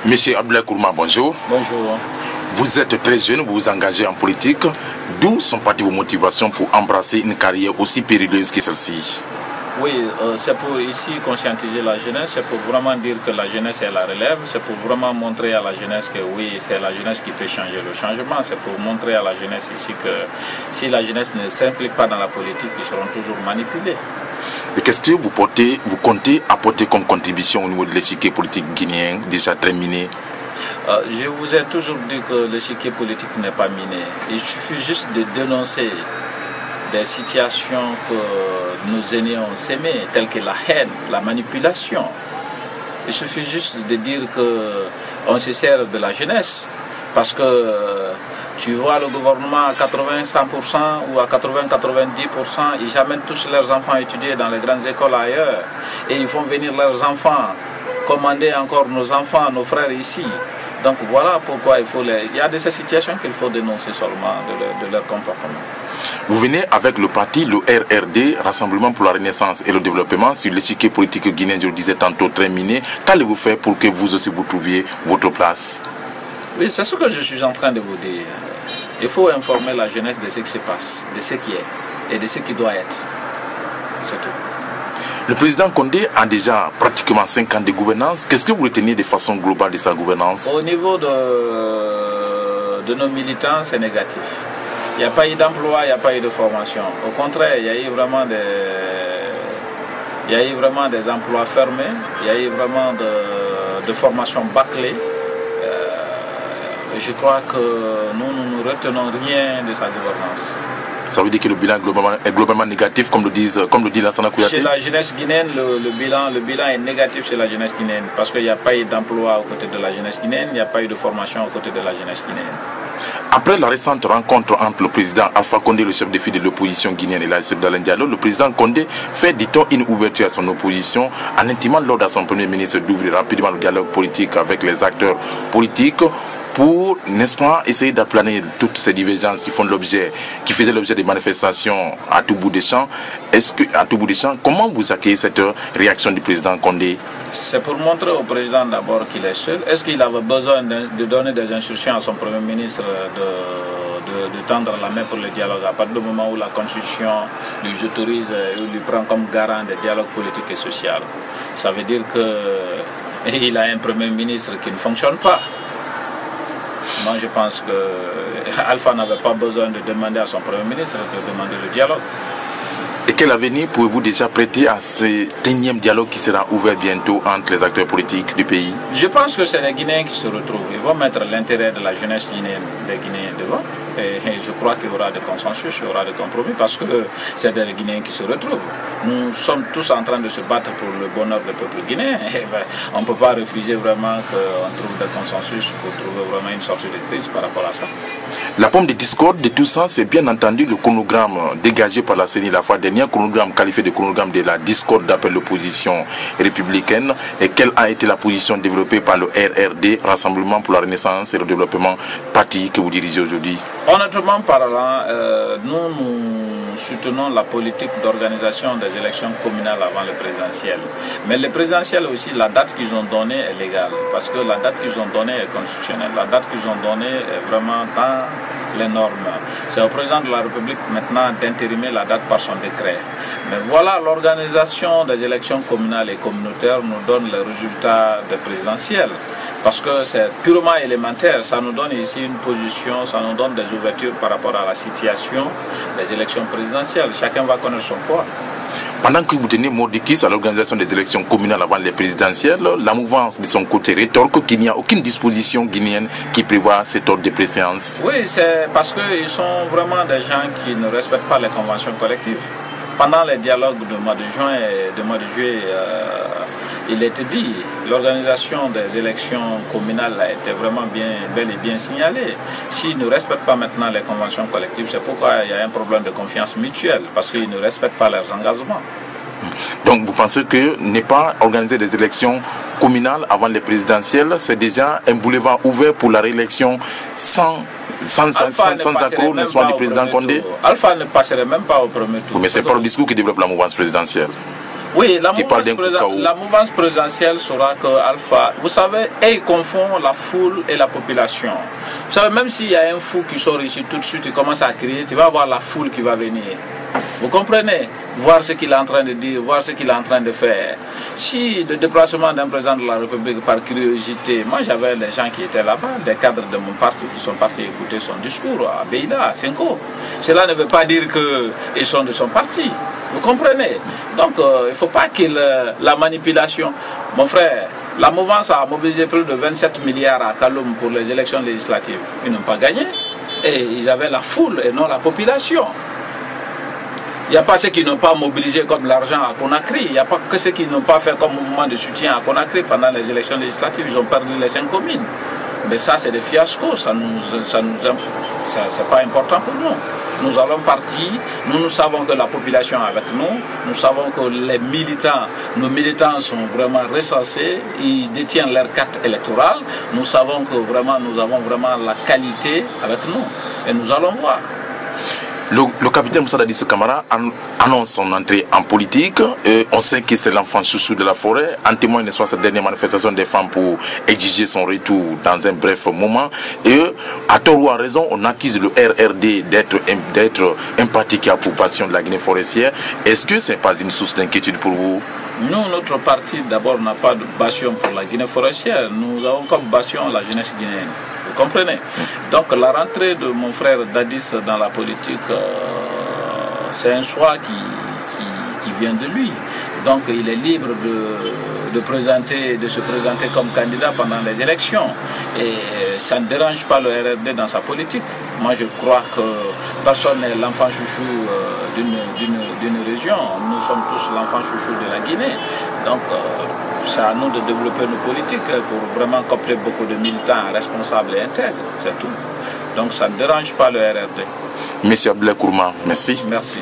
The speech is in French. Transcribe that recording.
Monsieur Abdoulaye Kourma, bonjour. Bonjour. Vous êtes très jeune, vous vous engagez en politique. D'où sont parties vos motivations pour embrasser une carrière aussi périlleuse que celle-ci? Oui, c'est pour ici conscientiser la jeunesse, c'est pour vraiment dire que la jeunesse est la relève, c'est pour vraiment montrer à la jeunesse que oui, c'est la jeunesse qui peut changer le changement, c'est pour montrer à la jeunesse ici que si la jeunesse ne s'implique pas dans la politique, ils seront toujours manipulés. Et qu'est-ce que vous comptez apporter comme contribution au niveau de l'échiquier politique guinéen, déjà très miné? Je vous ai toujours dit que l'échiquier politique n'est pas miné. Il suffit juste de dénoncer des situations que nos aînés ont sémées, telles que la haine, la manipulation. Il suffit juste de dire qu'on se sert de la jeunesse, parce que tu vois le gouvernement à 80-100% ou à 80-90%, ils amènent tous leurs enfants étudier dans les grandes écoles ailleurs, et ils font venir leurs enfants, commander encore nos enfants, nos frères ici. Donc voilà pourquoi il y a de ces situations qu'il faut dénoncer seulement de leur comportement. Vous venez avec le parti, le RRD, Rassemblement pour la Renaissance et le Développement, sur l'échiquier politique guinéen, je le disais tantôt, très miné. Qu'allez-vous faire pour que vous aussi vous trouviez votre place? Oui, c'est ce que je suis en train de vous dire. Il faut informer la jeunesse de ce qui se passe, de ce qui est et de ce qui doit être. C'est tout. Le président Condé a déjà pratiquement 5 ans de gouvernance. Qu'est-ce que vous retenez de façon globale de sa gouvernance? Au niveau de nos militants, c'est négatif. Il n'y a pas eu d'emploi, il n'y a pas eu de formation. Au contraire, il y a eu vraiment des emplois fermés, il y a eu vraiment de formations bâclées. Je crois que nous ne retenons rien de sa gouvernance. Ça veut dire que le bilan est globalement négatif, comme le dit Lansana Kouyaté? Chez la jeunesse guinéenne, le bilan est négatif chez la jeunesse guinéenne, parce qu'il n'y a pas eu d'emploi aux côtés de la jeunesse guinéenne, il n'y a pas eu de formation aux côtés de la jeunesse guinéenne. Après la récente rencontre entre le président Alpha Condé, le chef de file de l'opposition guinéenne, et la chef d'Alain Diallo, le président Condé fait, dit-on, une ouverture à son opposition en intimant l'ordre à son premier ministre d'ouvrir rapidement le dialogue politique avec les acteurs politiques pour, n'est-ce pas, essayer d'aplanir toutes ces divergences qui faisaient l'objet des manifestations à tout bout des champs. Comment vous accueillez cette réaction du président Condé? C'est pour montrer au président d'abord qu'il est seul. Est-ce qu'il avait besoin de donner des instructions à son premier ministre de tendre la main pour le dialogue à partir du moment où la Constitution lui autorise ou lui prend comme garant des dialogues politiques et sociaux? Ça veut dire qu'il a un premier ministre qui ne fonctionne pas. Moi, je pense que Alpha n'avait pas besoin de demander à son Premier ministre de demander le dialogue. Et quel avenir pouvez-vous déjà prêter à cet énième dialogue qui sera ouvert bientôt entre les acteurs politiques du pays? Je pense que c'est les Guinéens qui se retrouvent. Ils vont mettre l'intérêt de la jeunesse guinéenne, des Guinéens devant. Et je crois qu'il y aura des consensus, il y aura des compromis, parce que c'est des Guinéens qui se retrouvent. Nous sommes tous en train de se battre pour le bonheur du peuple guinéen. Et on ne peut pas refuser vraiment qu'on trouve des consensus pour trouver vraiment une sortie de crise par rapport à ça. La pomme de discorde de tout ça, c'est bien entendu le chronogramme dégagé par la CENI la fois dernière, chronogramme qualifié de chronogramme de la discorde d'après l'opposition républicaine. Et quelle a été la position développée par le RRD, Rassemblement pour la Renaissance et le Développement, parti que vous dirigez aujourd'hui? Honnêtement parlant, nous soutenons la politique d'organisation des élections communales avant le présidentiel. Mais le présidentiel aussi, la date qu'ils ont donnée est légale, parce que la date qu'ils ont donnée est constitutionnelle. La date qu'ils ont donnée est vraiment dans les normes. C'est au président de la République maintenant d'intérimer la date par son décret. Mais voilà, l'organisation des élections communales et communautaires nous donne les résultats des présidentielles. Parce que c'est purement élémentaire, ça nous donne ici une position, ça nous donne des ouvertures par rapport à la situation des élections présidentielles. Chacun va connaître son poids. Pendant que vous tenez mordicus à l'organisation des élections communales avant les présidentielles, la mouvance de son côté rétorque qu'il n'y a aucune disposition guinéenne qui prévoit cet ordre de préséance. Oui, c'est parce qu'ils sont vraiment des gens qui ne respectent pas les conventions collectives. Pendant les dialogues du mois de juin et du mois de juillet, il était dit, l'organisation des élections communales a été vraiment bel et bien signalée. S'ils ne respectent pas maintenant les conventions collectives, c'est pourquoi il y a un problème de confiance mutuelle, parce qu'ils ne respectent pas leurs engagements. Donc vous pensez que ne pas organiser des élections communales avant les présidentielles, c'est déjà un boulevard ouvert pour la réélection sans accroc, n'est-ce pas, du président Condé? Alpha ne passerait même pas au premier tour. Mais ce n'est pas le discours qui développe la mouvance présidentielle. Oui, la mouvance présidentielle saura que Alpha, vous savez, ils confondent la foule et la population. Vous savez, même s'il y a un fou qui sort ici tout de suite, il commence à crier, tu vas voir la foule qui va venir. Vous comprenez? Voir ce qu'il est en train de dire, voir ce qu'il est en train de faire. Si le déplacement d'un président de la République par curiosité, moi j'avais les gens qui étaient là-bas, des cadres de mon parti qui sont partis écouter son discours à Beïla, à Senko. Cela ne veut pas dire qu'ils sont de son parti. Vous comprenez? Donc il ne faut pas qu'il la manipulation. Mon frère, la mouvance a mobilisé plus de 27 milliards à Kaloum pour les élections législatives. Ils n'ont pas gagné. Et ils avaient la foule et non la population. Il n'y a pas ceux qui n'ont pas mobilisé comme l'argent à Conakry. Il n'y a pas que ceux qui n'ont pas fait comme mouvement de soutien à Conakry pendant les élections législatives. Ils ont perdu les 5 communes. Mais ça, c'est des fiascos. C'est pas important pour nous. Nous allons partir. Nous savons que la population est avec nous. Nous savons que les militants, nos militants sont vraiment recensés. Ils détiennent leur carte électorale. Nous savons que vraiment, nous avons vraiment la qualité avec nous. Et nous allons voir. Le capitaine Moussa Dadis Camara annonce son entrée en politique. On sait que c'est l'enfant chouchou de la forêt. En témoigne, n'est-ce pas, cette dernière manifestation des femmes pour exiger son retour dans un bref moment. Et à tort ou à raison, on accuse le RRD d'être un parti qui a pour passion de la Guinée forestière. Est-ce que ce n'est pas une source d'inquiétude pour vous? Nous, notre parti, d'abord, n'a pas de passion pour la Guinée forestière. Nous avons comme passion la jeunesse guinéenne. Vous comprenez? Donc la rentrée de mon frère Dadis dans la politique, c'est un choix qui vient de lui. Donc il est libre de se présenter comme candidat pendant les élections. Et ça ne dérange pas le RRD dans sa politique. Moi je crois que personne n'est l'enfant chouchou d'une région. Nous sommes tous l'enfant chouchou de la Guinée. Donc c'est à nous de développer nos politiques pour vraiment coupler beaucoup de militants responsables et intègres. C'est tout. Donc ça ne dérange pas le RRD. Monsieur Abdoulaye Kourma, merci. Merci.